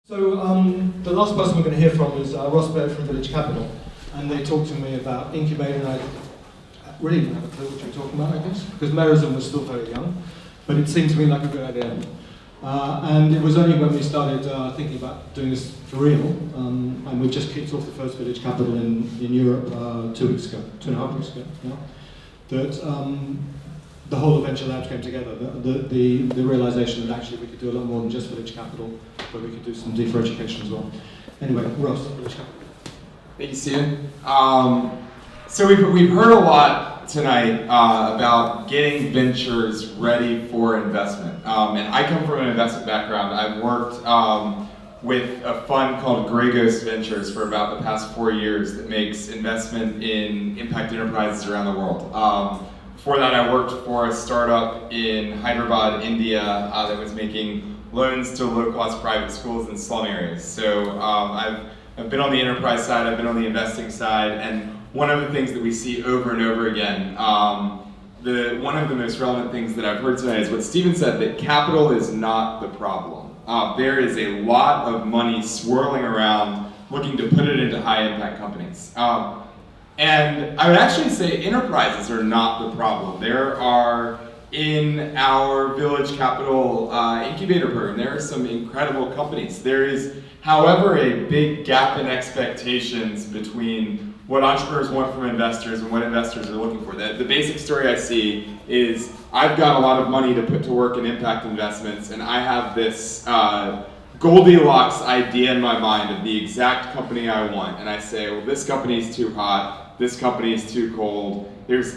So the last person we're going to hear from is Ross Baird from Village Capital, and they talked to me about incubating, and I really didn't have a clue what you were talking about, I guess, because Merizon was still very young, but it seemed to me like a good idea. And it was only when we started thinking about doing this for real, and we've just kicked off the first Village Capital in Europe 2 weeks ago, 2.5 weeks ago, now, that the whole of Venture Labs came together. The realization that actually we could do a lot more than just Village Capital, but we could do some deeper education as well. Anyway, Ross, Village Capital. Thank you, Stephen. So we've heard a lot tonight about getting ventures ready for investment. And I come from an investment background. I've worked with a fund called Grey Ghost Ventures for about the past 4 years that makes investment in impact enterprises around the world. Before that, I worked for a startup in Hyderabad, India, that was making loans to low-cost private schools in slum areas. So I've been on the enterprise side, I've been on the investing side, and one of the things that we see over and over again, one of the most relevant things that I've heard tonight is what Stephen said, that capital is not the problem. There is a lot of money swirling around looking to put it into high-impact companies. And I would actually say enterprises are not the problem. There are, in our Village Capital incubator program, there are some incredible companies. There is, however, a big gap in expectations between what entrepreneurs want from investors and what investors are looking for. The basic story I see is, I've got a lot of money to put to work in impact investments, and I have this Goldilocks idea in my mind of the exact company I want. And I say, well, this company's too hot, this company is too cold, there's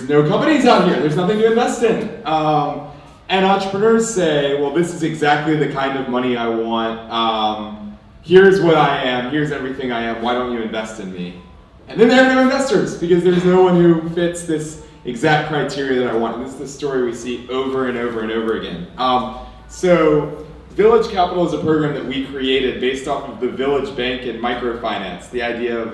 no companies out here, there's nothing to invest in. And entrepreneurs say, well, this is exactly the kind of money I want, here's what I am, here's everything I am, why don't you invest in me? And then there are no investors, because there's no one who fits this exact criteria that I want. And this is the story we see over and over and over again. So Village Capital is a program that we created based off of the Village Bank and microfinance, the idea of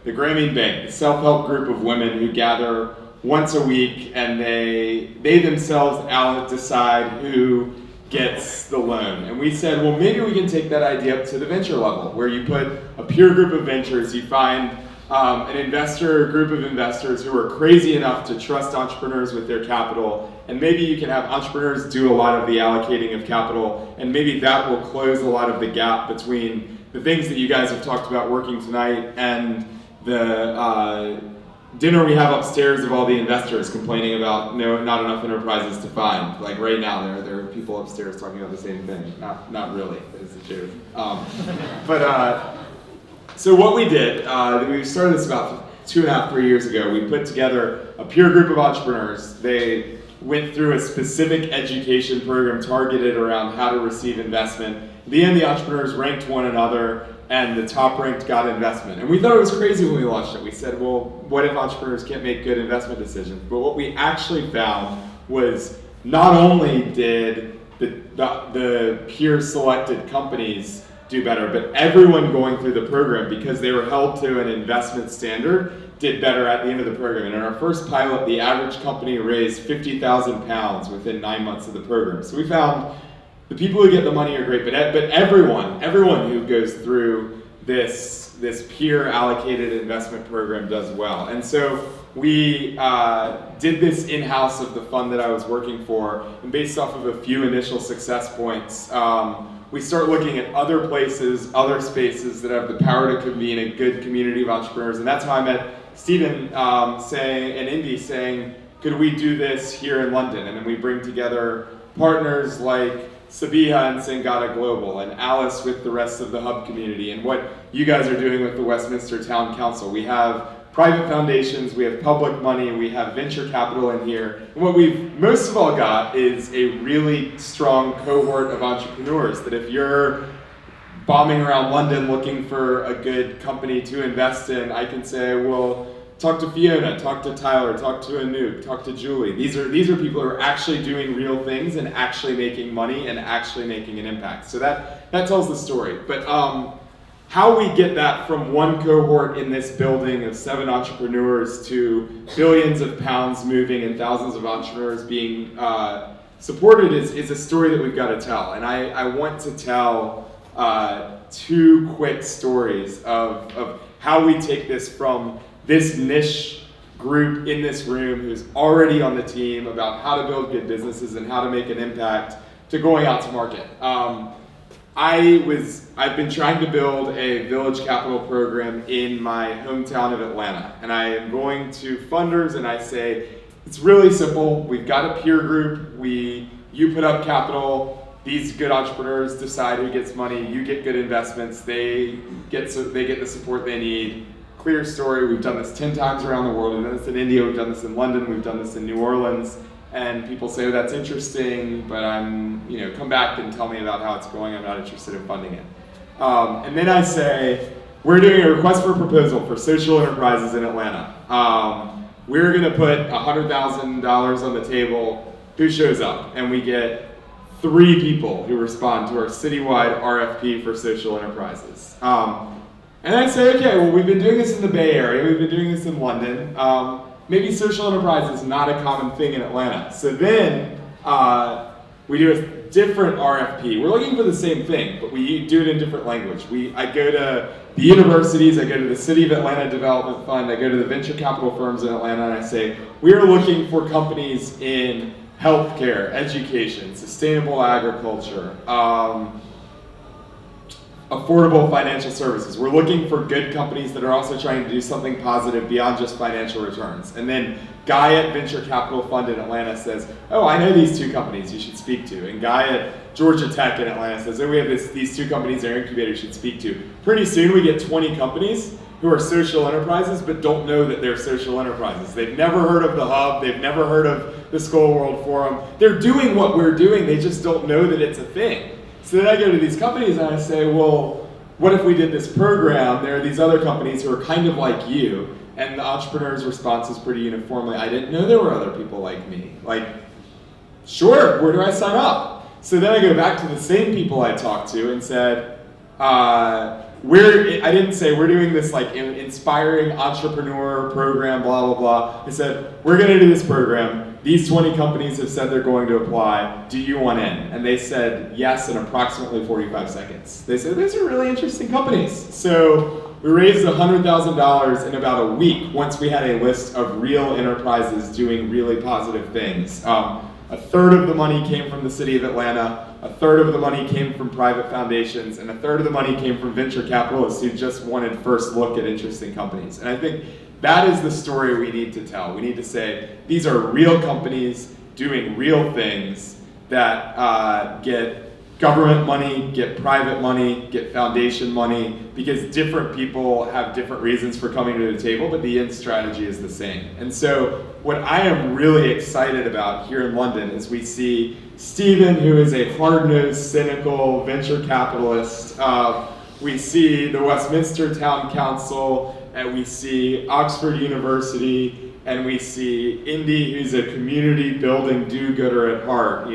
the Grameen Bank, the self-help group of women who gather once a week, and they themselves decide who gets the loan. And we said, well, maybe we can take that idea up to the venture level, where you put a peer group of ventures, you find an investor, a group of investors who are crazy enough to trust entrepreneurs with their capital, and maybe you can have entrepreneurs do a lot of the allocating of capital, and maybe that will close a lot of the gap between the things that you guys have talked about working tonight and the dinner we have upstairs of all the investors complaining about not enough enterprises to find. Like right now, there are people upstairs talking about the same thing. Not really, it's a joke. So what we did, we started this about 2.5, 3 years ago. We put together a peer group of entrepreneurs. They went through a specific education program targeted around how to receive investment. In the end, the entrepreneurs ranked one another, and the top ranked got investment. And we thought it was crazy when we launched it. We said, well, what if entrepreneurs can't make good investment decisions? But what we actually found was, not only did the peer selected companies do better, but everyone going through the program, because they were held to an investment standard, did better at the end of the program. And in our first pilot, the average company raised £50,000 within 9 months of the program. So we found the people who get the money are great, but everyone who goes through this peer allocated investment program does well. And so we did this in-house of the fund that I was working for, and based off of a few initial success points, we start looking at other places, other spaces that have the power to convene a good community of entrepreneurs. And that's how I met Stephen and Indy saying, could we do this here in London? And then we bring together partners like Sabiha and Sangata Global, and Alice with the rest of the Hub community, and what you guys are doing with the Westminster Town Council. We have private foundations, we have public money, we have venture capital in here. And what we've most of all got is a really strong cohort of entrepreneurs that if you're bombing around London looking for a good company to invest in, I can say, well, talk to Fiona, talk to Tyler, talk to Anoop, talk to Julie. These are people who are actually doing real things and actually making money and actually making an impact. So that tells the story. But how we get that from one cohort in this building of 7 entrepreneurs to billions of pounds moving and thousands of entrepreneurs being support it is a story that we've got to tell. And I want to tell 2 quick stories of how we take this from this niche group in this room who's already on the team about how to build good businesses and how to make an impact to going out to market. I've been trying to build a Village Capital program in my hometown of Atlanta, and I am going to funders and I say, it's really simple. We've got a peer group. You put up capital. These good entrepreneurs decide who gets money. You get good investments. They get the support they need. Clear story. We've done this 10 times around the world. We've done this in India. We've done this in London. We've done this in New Orleans. And people say, oh, that's interesting, but come back and tell me about how it's going. I'm not interested in funding it. And then I say, we're doing a request for proposal for social enterprises in Atlanta. We're going to put $100,000 on the table. Who shows up? And we get 3 people who respond to our citywide RFP for social enterprises. And I say, okay, well, we've been doing this in the Bay Area. We've been doing this in London. Maybe social enterprise is not a common thing in Atlanta. So then we do a different RFP. We're looking for the same thing, but we do it in different language. I go to the universities, I go to the City of Atlanta Development Fund, I go to the venture capital firms in Atlanta, and I say, we're looking for companies in healthcare, education, sustainable agriculture, affordable financial services. We're looking for good companies that are also trying to do something positive beyond just financial returns. And then Guy at Venture Capital Fund in Atlanta says, oh, I know these 2 companies you should speak to. And Guy at Georgia Tech in Atlanta says, oh, we have these 2 companies our incubator should speak to. Pretty soon we get 20 companies who are social enterprises but don't know that they're social enterprises. They've never heard of the Hub. They've never heard of the Skull World Forum. They're doing what we're doing. They just don't know that it's a thing. So then I go to these companies and I say, well, what if we did this program? There are these other companies who are kind of like you. And the entrepreneur's response is pretty uniformly, I didn't know there were other people like me. Like, sure, where do I sign up? So then I go back to the same people I talked to and said, I didn't say we're doing this like inspiring entrepreneur program, blah, blah, blah. I said, we're gonna do this program. These 20 companies have said they're going to apply. Do you want in? And they said yes in approximately 45 seconds. They said, these are really interesting companies. So we raised $100,000 in about a week once we had a list of real enterprises doing really positive things. A third of the money came from the City of Atlanta, a third of the money came from private foundations, and a third of the money came from venture capitalists who just wanted first look at interesting companies. And I think that is the story we need to tell. We need to say, these are real companies doing real things that get government money, get private money, get foundation money, because different people have different reasons for coming to the table, but the end strategy is the same. And so what I am really excited about here in London is we see Stephen, who is a hard-nosed, cynical venture capitalist. We see the Westminster Town Council, and we see Oxford University, and we see Indy, who's a community building do-gooder at heart,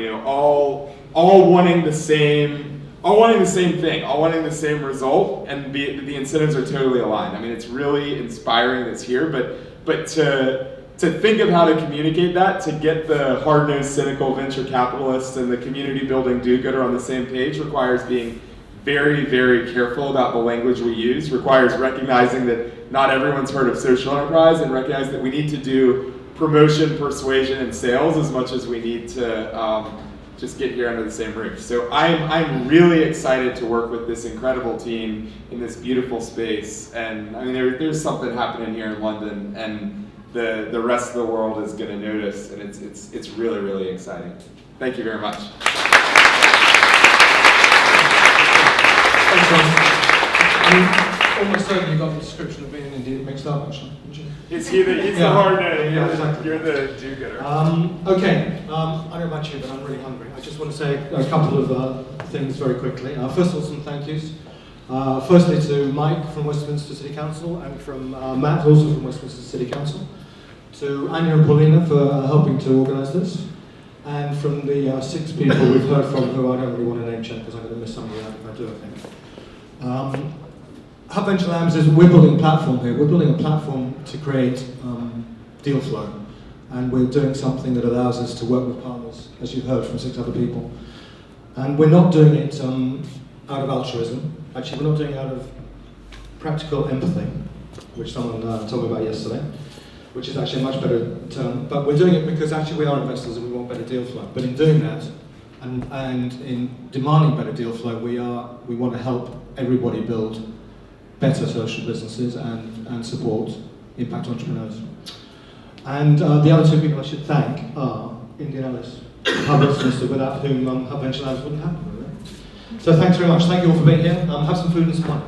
all wanting the same thing, all wanting the same result, and the incentives are totally aligned. I mean, it's really inspiring that's here, but to think of how to communicate that, to get the hard-nosed, cynical venture capitalists and the community building do-gooder on the same page requires being very, very careful about the language we use, requires recognizing that not everyone's heard of social enterprise, and recognize that we need to do promotion, persuasion, and sales as much as we need to just get here under the same roof. So I'm really excited to work with this incredible team in this beautiful space. And I mean, there's something happening here in London, and the rest of the world is going to notice, and it's really, really exciting. Thank you very much. Almost certainly you got the description of being indeed mixed up, actually, didn't you? He's the hard nose. Yeah, exactly. You're the do-gooder. Okay, I don't know about you, but I'm really hungry. I just want to say a couple of things very quickly. First of all, some thank yous. Firstly to Mike from Westminster City Council, and from Matt, also from Westminster City Council. To Anya and Paulina for helping to organise this. And from the 6 people we've heard from, who I don't really want to name check because I'm going to miss somebody out if I do, I think. Hub Venture Labs is, we're building a platform here. We're building a platform to create deal flow. and we're doing something that allows us to work with partners, as you've heard from 6 other people. And we're not doing it out of altruism. Actually, we're not doing it out of practical empathy, which someone told me about yesterday, which is actually a much better term. But we're doing it because actually we are investors and we want better deal flow. But in doing that, and in demanding better deal flow, we want to help everybody build better social businesses and support impact entrepreneurs. And the other 2 people I should thank are Indy and Alice, Hub Westminster, without whom Hub Venture Labs wouldn't happen, really. So thanks very much. Thank you all for being here. Have some food and some wine.